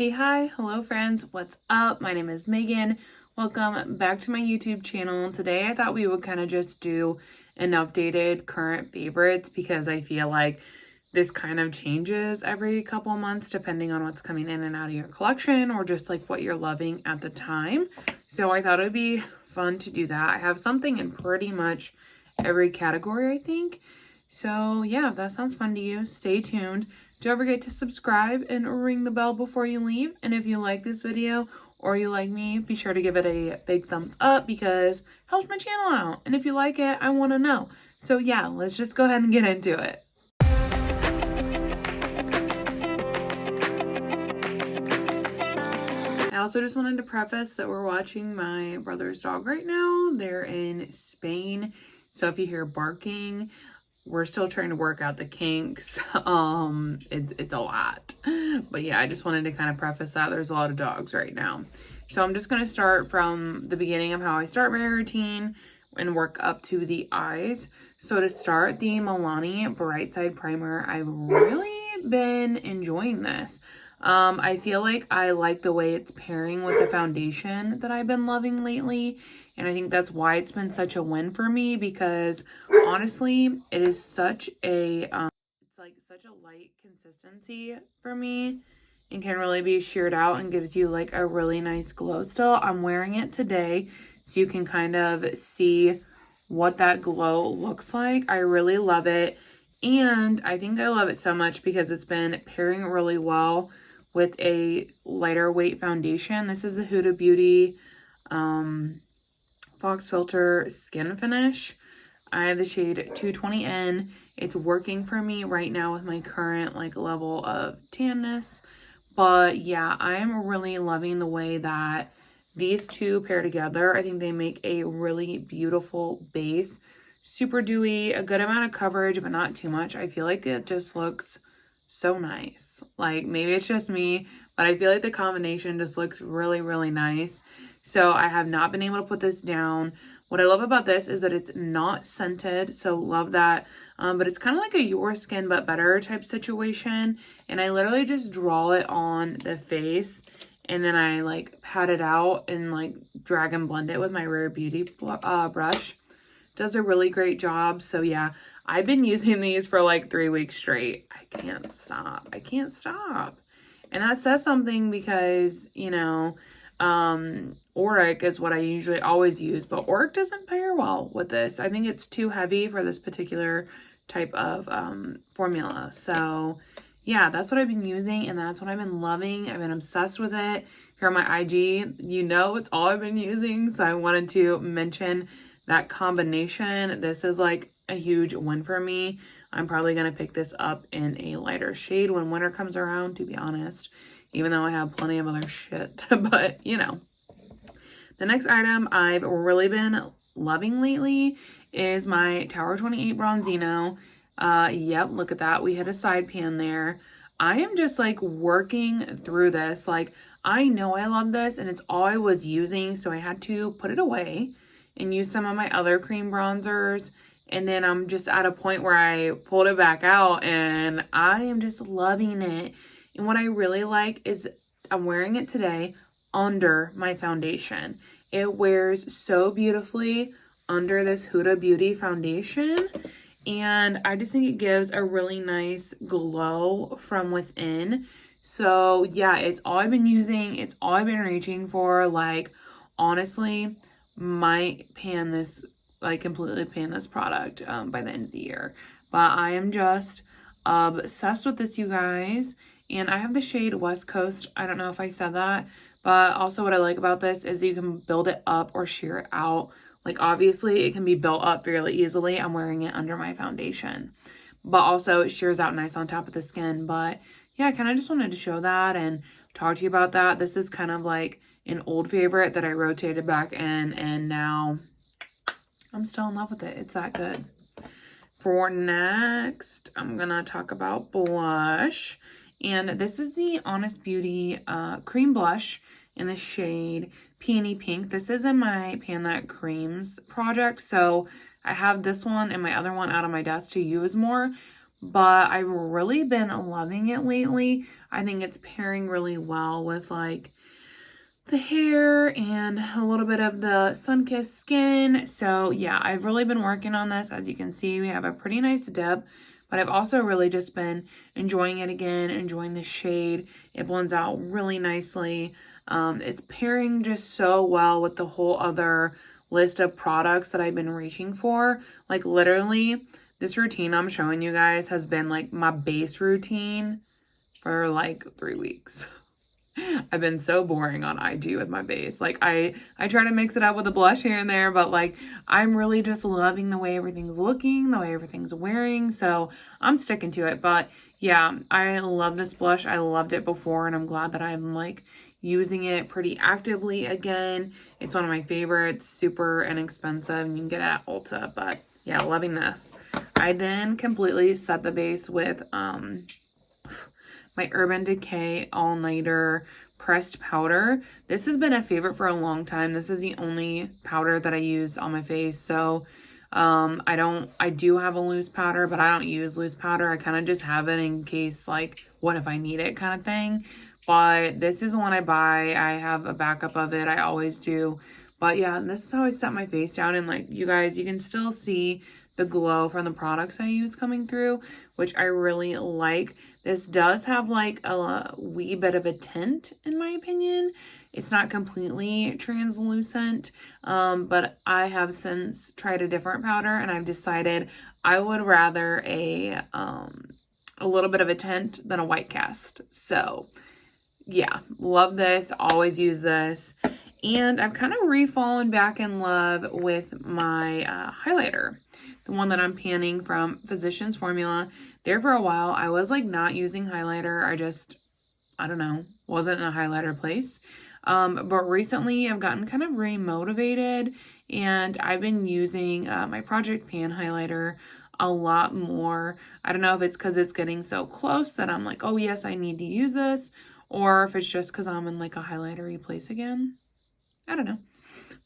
Hi, hello friends, what's up? My name is Megan. Welcome back to my YouTube channel. Today I thought we would kind of just do an updated current favorites because I feel like this kind of changes every couple months depending on what's coming in and out of your collection or just like what you're loving at the time. So I thought it would be fun to do that. I have something in pretty much every category, I think. So yeah, if that sounds fun to you, stay tuned. Don't forget to subscribe and ring the bell before you leave. And if you like this video or you like me, be sure to give it a big thumbs up because it helps my channel out. And if you like it, I want to know. So yeah, let's just go ahead and get into it. I also just wanted to preface that we're watching my brother's dog right now. They're in Spain. So if you hear barking, we're still trying to work out the kinks. It's a lot. But yeah, I just wanted to kind of preface that there's a lot of dogs right now. So I'm just going to start from the beginning of how I start my routine and work up to the eyes. So to start, the Milani Bright Side Primer. I've really been enjoying this. I feel like I like the way it's pairing with the foundation that I've been loving lately. And I think that's why it's been such a win for me because honestly, it is such a, it's like such a light consistency for me and can really be sheared out and gives you like a really nice glow still. I'm wearing it today so you can kind of see what that glow looks like. I really love it. And I think I love it so much because it's been pairing really well with a lighter weight foundation. This is the Huda Beauty, Fox Filter Skin Finish. I have the shade 220N. It's working for me right now with my current like level of tanness. But yeah, I'm really loving the way that these two pair together. I think they make a really beautiful base. Super dewy, a good amount of coverage, but not too much. I feel like it just looks so nice. Like maybe it's just me, but I feel like the combination just looks really, really nice. So I have not been able to put this down. What I love about this is that it's not scented, so love that. But it's kind of like a your skin but better type situation. And I literally just draw it on the face and then I like pat it out and like drag and blend it with my Rare Beauty brush. Does a really great job. So yeah, I've been using these for like 3 weeks straight. I can't stop. I can't stop. And that says something because, you know, Auric is what I usually always use, but Auric doesn't pair well with this. I think it's too heavy for this particular type of formula. So yeah, that's what I've been using and that's what I've been loving. I've been obsessed with it. If you're on my IG, you know it's all I've been using. So I wanted to mention that combination. This is like a huge win for me. I'm probably going to pick this up in a lighter shade when winter comes around, to be honest, even though I have plenty of other shit, but you know. The next item I've really been loving lately is my Tower 28 Bronzino. Yep, look at that. We hit a side pan there. I am just like working through this. Like I know I love this and it's all I was using, so I had to put it away and use some of my other cream bronzers. And then I'm just at a point where I pulled it back out and I am just loving it. And what I really like is I'm wearing it today under my foundation. It wears so beautifully under this Huda Beauty foundation. And I just think it gives a really nice glow from within. So yeah, it's all I've been using. It's all I've been reaching for. Like honestly, might pan this, like completely pan this product by the end of the year. But I am just obsessed with this, you guys. And I have the shade West Coast. I don't know if I said that. But also what I like about this is you can build it up or shear it out. Like obviously it can be built up fairly easily. I'm wearing it under my foundation. But also it shears out nice on top of the skin. But yeah, I kind of just wanted to show that and talk to you about that. This is kind of like an old favorite that I rotated back in and now I'm still in love with it. It's that good. For next, I'm gonna talk about blush. And this is the Honest Beauty cream blush in the shade Peony Pink. This is in my Pan That Creams project. So I have this one and my other one out on my desk to use more. But I've really been loving it lately. I think it's pairing really well with like the hair and a little bit of the sun-kissed skin. So yeah, I've really been working on this. As you can see, we have a pretty nice dip, but I've also really just been enjoying it again, enjoying the shade. It blends out really nicely. It's pairing just so well with the whole other list of products that I've been reaching for. Like literally, this routine I'm showing you guys has been like my base routine for like 3 weeks. I've been so boring on IG with my base. Like I try to mix it up with a blush here and there, but like I'm really just loving the way everything's looking, the way everything's wearing. So I'm sticking to it. But yeah, I love this blush. I loved it before and I'm glad that I'm like using it pretty actively again. It's one of my favorites, super inexpensive, and you can get it at Ulta. But yeah, loving this. I then completely set the base with my Urban Decay All Nighter pressed powder. This has been a favorite for a long time. This is the only powder that I use on my face. So I do have a loose powder, but I don't use loose powder. I kind of just have it in case, like, what if I need it kind of thing. But this is the one I buy. I have a backup of it. I always do. But yeah, this is how I set my face down. And like, you guys, you can still see the glow from the products I use coming through, which I really like. This does have like a wee bit of a tint, in my opinion. It's not completely translucent, but I have since tried a different powder and I've decided I would rather a little bit of a tint than a white cast. So yeah, love this, always use this. And I've kind of re-fallen back in love with my highlighter, the one that I'm panning from Physicians Formula. There for a while, I was like not using highlighter. I don't know, wasn't in a highlighter place. But recently I've gotten kind of re-motivated and I've been using my Project Pan highlighter a lot more. I don't know if it's because it's getting so close that I'm like, oh yes, I need to use this, or if it's just because I'm in like a highlighter-y place again. I don't know,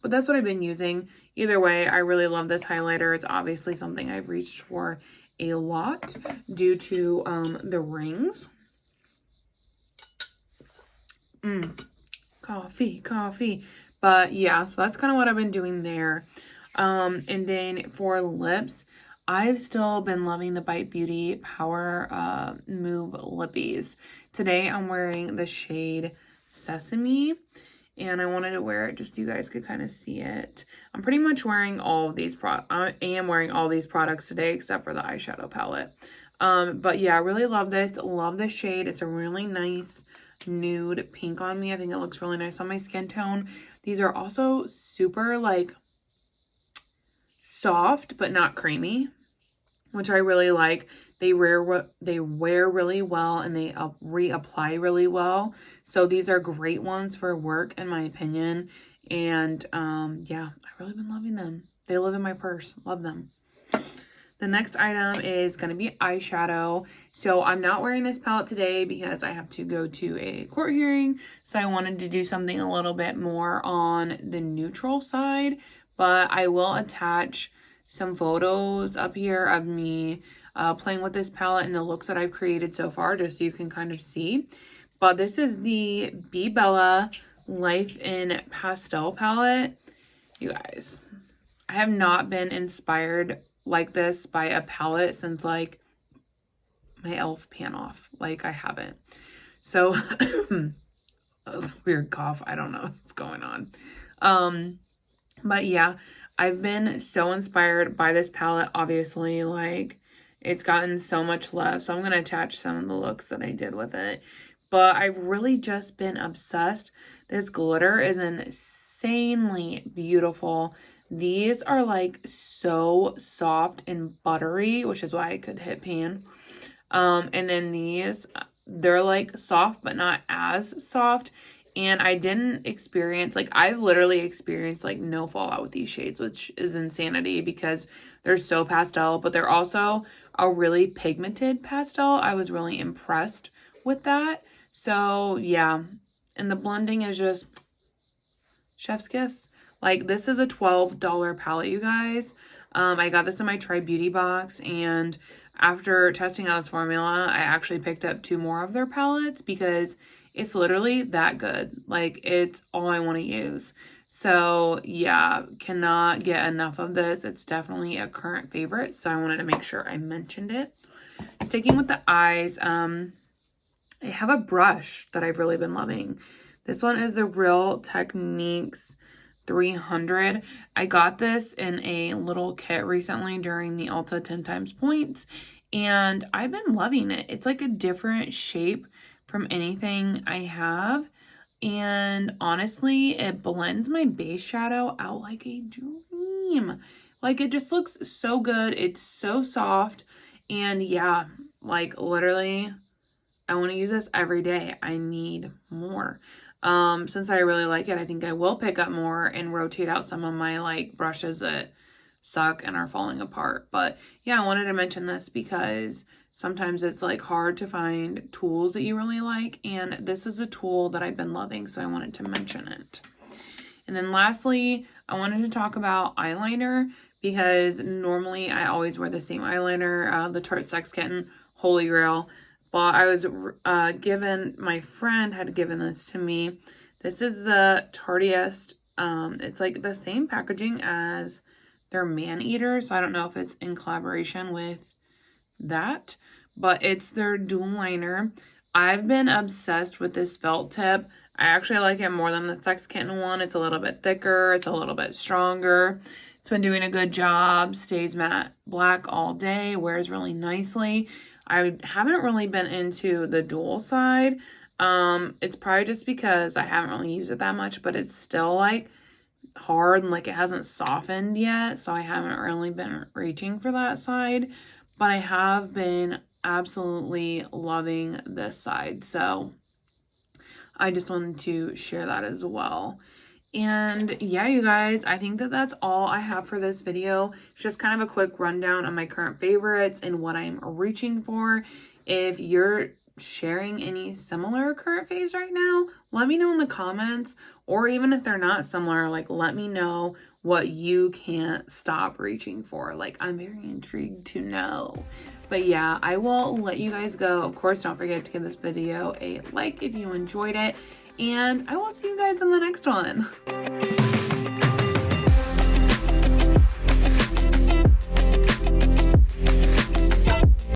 but that's what I've been using. Either way, I really love this highlighter. It's obviously something I've reached for a lot due to the rings. Coffee. But yeah, so that's kind of what I've been doing there. And then for lips, I've still been loving the Bite Beauty Power Move Lippies. Today I'm wearing the shade Sesame. And I wanted to wear it just so you guys could kind of see it. I'm pretty much wearing all of these I am wearing all these products today except for the eyeshadow palette. But yeah, I really love this. Love this shade. It's a really nice nude pink on me. I think it looks really nice on my skin tone. These are also super like soft but not creamy, which I really like. They wear really well and they reapply really well. So these are great ones for work, in my opinion. And yeah, I've really been loving them. They live in my purse. Love them. The next item is going to be eyeshadow. So I'm not wearing this palette today because I have to go to a court hearing. So I wanted to do something a little bit more on the neutral side. But I will attach some photos up here of me playing with this palette and the looks that I've created so far, just so you can kind of see. But this is the Bebella Life in Pastel palette. You guys, I have not been inspired like this by a palette since like my e.l.f. pan off. Like I haven't. So that was a weird cough. I don't know what's going on. But yeah, I've been so inspired by this palette. Obviously, like it's gotten so much love. So I'm going to attach some of the looks that I did with it. But I've really just been obsessed. This glitter is insanely beautiful. These are like so soft and buttery, which is why I could hit pan. And then these, they're like soft, but not as soft. And I didn't experience, like I've literally experienced like no fallout with these shades, which is insanity because they're so pastel, but they're also a really pigmented pastel. I was really impressed with that. So yeah, and the blending is just chef's kiss. Like this is a $12 palette, you guys. I got this in my Try Beauty box and after testing out this formula, I actually picked up 2 more of their palettes because it's literally that good. Like, it's all I want to use. So yeah, cannot get enough of this. It's definitely a current favorite, so I wanted to make sure I mentioned it. Sticking with the eyes, I have a brush that I've really been loving. This one is the Real Techniques 300. I got this in a little kit recently during the Ulta 10 times points, and I've been loving it. It's like a different shape from anything I have, and honestly, it blends my base shadow out like a dream. Like, it just looks so good. It's so soft, and yeah, like literally, I want to use this every day. I need more. Since I really like it, I think I will pick up more and rotate out some of my like brushes that suck and are falling apart. But yeah, I wanted to mention this because sometimes it's like hard to find tools that you really like, and this is a tool that I've been loving, so I wanted to mention it. And then lastly, I wanted to talk about eyeliner because normally I always wear the same eyeliner, the Tarte Sex Kitten Holy Grail. But I was given, my friend had given this to me. This is the Tartiest. It's like the same packaging as their Man Eater. So I don't know if it's in collaboration with that. But it's their dual liner. I've been obsessed with this felt tip. I actually like it more than the Sex Kitten one. It's a little bit thicker. It's a little bit stronger. It's been doing a good job. Stays matte black all day. Wears really nicely. I haven't really been into the dual side. It's probably just because I haven't really used it that much, but it's still like hard and like it hasn't softened yet. So I haven't really been reaching for that side, but I have been absolutely loving this side. So I just wanted to share that as well. And yeah, you guys, I think that that's all I have for this video. It's just kind of a quick rundown on my current favorites and what I'm reaching for. If you're sharing any similar current faves right now, let me know in the comments, or even if they're not similar, like let me know what you can't stop reaching for. Like, I'm very intrigued to know. But yeah, I will let you guys go. Of course, don't forget to give this video a like if you enjoyed it. And I will see you guys in the next one.